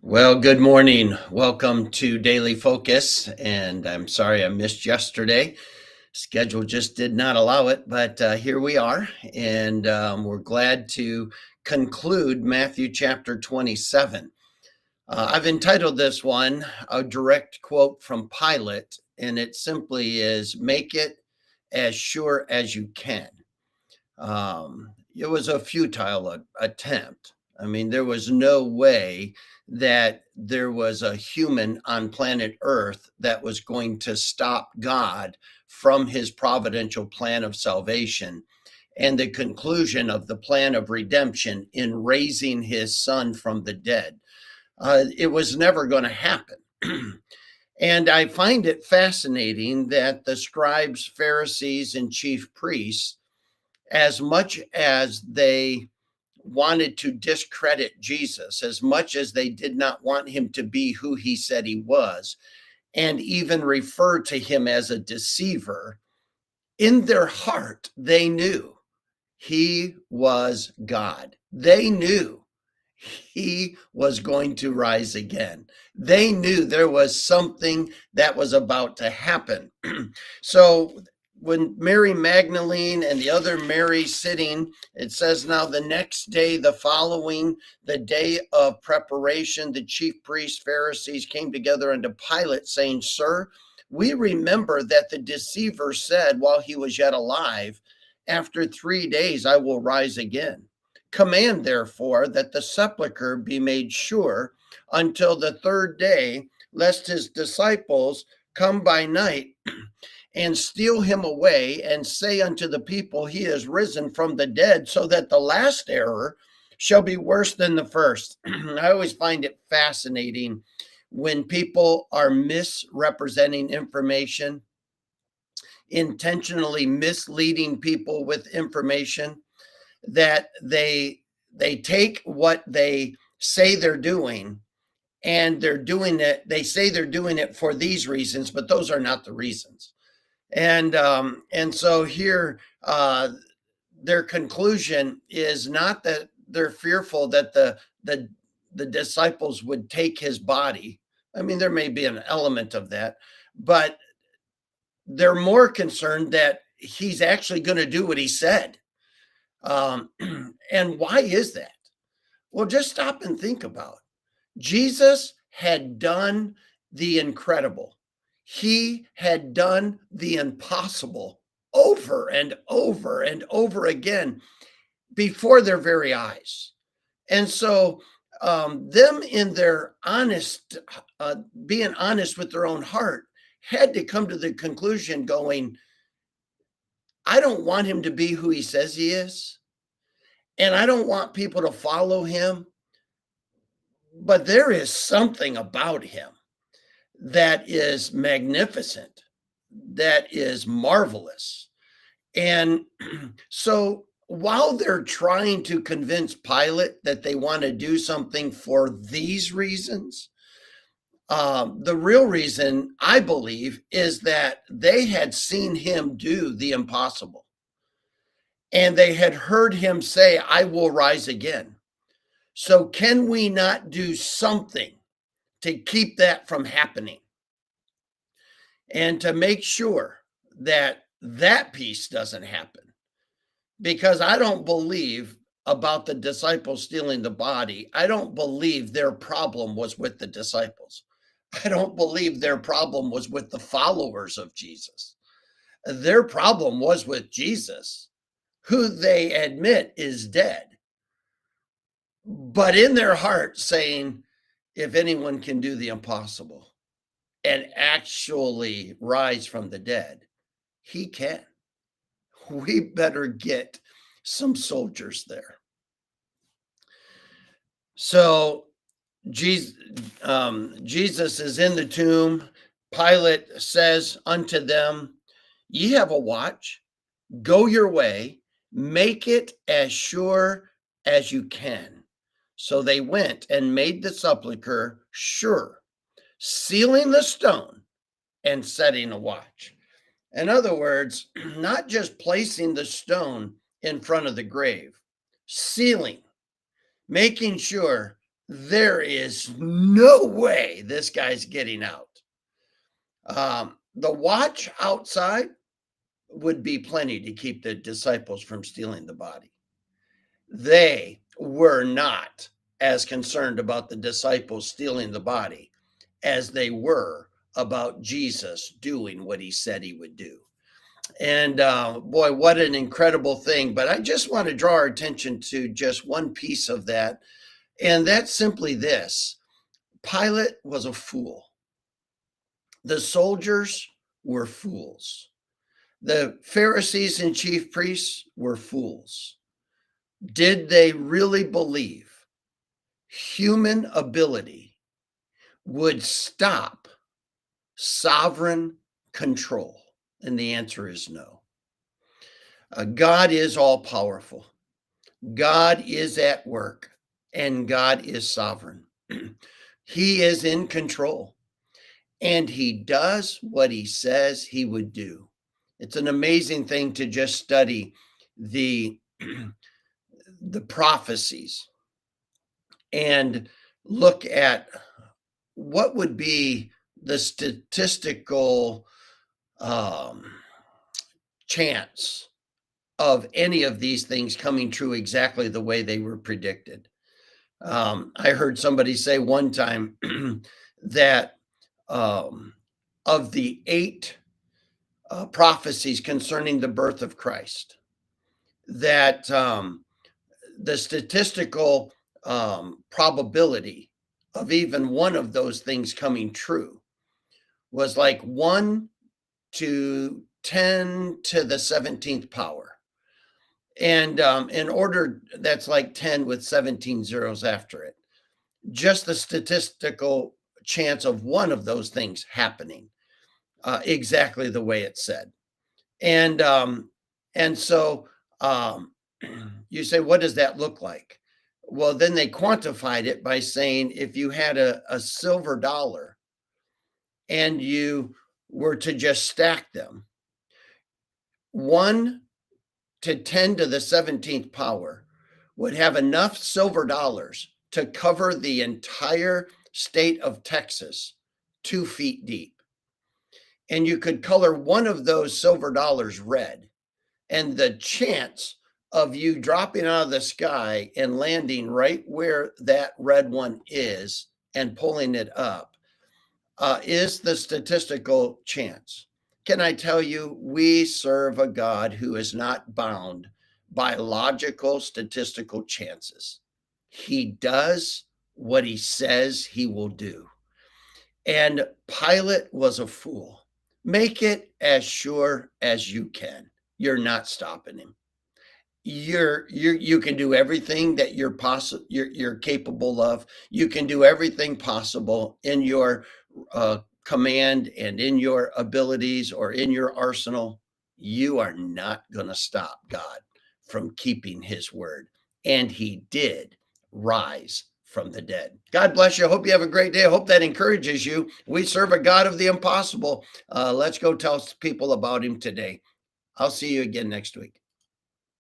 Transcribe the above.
Well, good morning. Welcome to Daily Focus. And I'm sorry I missed yesterday. Schedule just did not allow it, but here we are. And we're glad to conclude Matthew chapter 27. I've entitled this one a direct quote from Pilate, and it simply is make it as sure as you can. It was a futile attempt. I mean, there was no way that there was a human on planet Earth that was going to stop God from his providential plan of salvation and the conclusion of the plan of redemption in raising his son from the dead. It was never going to happen. And I find it fascinating that the scribes, Pharisees, and chief priests, as much as they wanted to discredit Jesus, as much as they did not want him to be who he said he was, and even refer to him as a deceiver, in their heart, they knew he was God. They knew he was going to rise again. They knew there was something that was about to happen. So when Mary Magdalene and the other Mary sitting, it says, now the next day, the following, the day of preparation, the chief priests, Pharisees came together unto Pilate, saying, Sir, we remember that the deceiver said while he was yet alive, after 3 days I will rise again. Command, therefore, that the sepulchre be made sure until the third day, lest his disciples come by night and steal him away and say unto the people, he is risen from the dead, so that the last error shall be worse than the first. I always find it fascinating when people are misrepresenting information, intentionally misleading people with information, that they take what they say they're doing and they're doing it. They say they're doing it for these reasons, but those are not the reasons. And so here, their conclusion is not that they're fearful that the disciples would take his body. I mean, there may be an element of that, but they're more concerned that he's actually going to do what he said. And why is that? Well, just stop and think about it. Jesus had done the incredible. He had done the impossible over and over and over again before their very eyes. And so, them in their being honest with their own heart, had to come to the conclusion going, I don't want him to be who he says he is. And I don't want people to follow him. But there is something about him that is magnificent, that is marvelous. And so while they're trying to convince Pilate that they want to do something for these reasons, the real reason, I believe, is that they had seen him do the impossible. And they had heard him say, I will rise again. So can we not do something to keep that from happening and to make sure that that piece doesn't happen? Because I don't believe about the disciples stealing the body. I don't believe their problem was with the disciples. I don't believe their problem was with the followers of Jesus. Their problem was with Jesus, who they admit is dead, but in their heart saying, if anyone can do the impossible and actually rise from the dead, he can. We better get some soldiers there. So Jesus is in the tomb. Pilate says unto them, ye have a watch, go your way, make it as sure as you can. So they went and made the sepulchre sure, sealing the stone and setting a watch. In other words, not just placing the stone in front of the grave, sealing, making sure there is no way this guy's getting out. The watch outside would be plenty to keep the disciples from stealing the body. They were not as concerned about the disciples stealing the body as they were about Jesus doing what he said he would do. And boy, what an incredible thing. But I just want to draw our attention to just one piece of that. And that's simply this: Pilate was a fool. The soldiers were fools. The Pharisees and chief priests were fools. Did they really believe human ability would stop sovereign control? And the answer is no. God is all powerful. God is at work, and God is sovereign. He is in control, and he does what he says he would do. It's an amazing thing to just study the prophecies and look at what would be the statistical chance of any of these things coming true exactly the way they were predicted. I heard somebody say one time that of the 8 prophecies concerning the birth of Christ, that the statistical probability of even one of those things coming true was like 1 to 10 to the 17th power. And in order, that's like 10 with 17 zeros after it. Just the statistical chance of one of those things happening exactly the way it said. And so you say, what does that look like? Well, then they quantified it by saying if you had a silver dollar and you were to just stack them, 1 to 10 to the 17th power would have enough silver dollars to cover the entire state of Texas 2 feet deep. And you could color one of those silver dollars red, and the chance of you dropping out of the sky and landing right where that red one is and pulling it up is the statistical chance. Can I tell you, we serve a God who is not bound by logical statistical chances. He does what he says he will do. And Pilate was a fool. Make it as sure as you can. You're not stopping him. You can do everything that you're capable of. You can do everything possible in your command and in your abilities or in your arsenal. You are not going to stop God from keeping his word. And he did rise from the dead. God bless you. I hope you have a great day. I hope that encourages you. We serve a God of the impossible. Let's go tell people about him today. I'll see you again next week.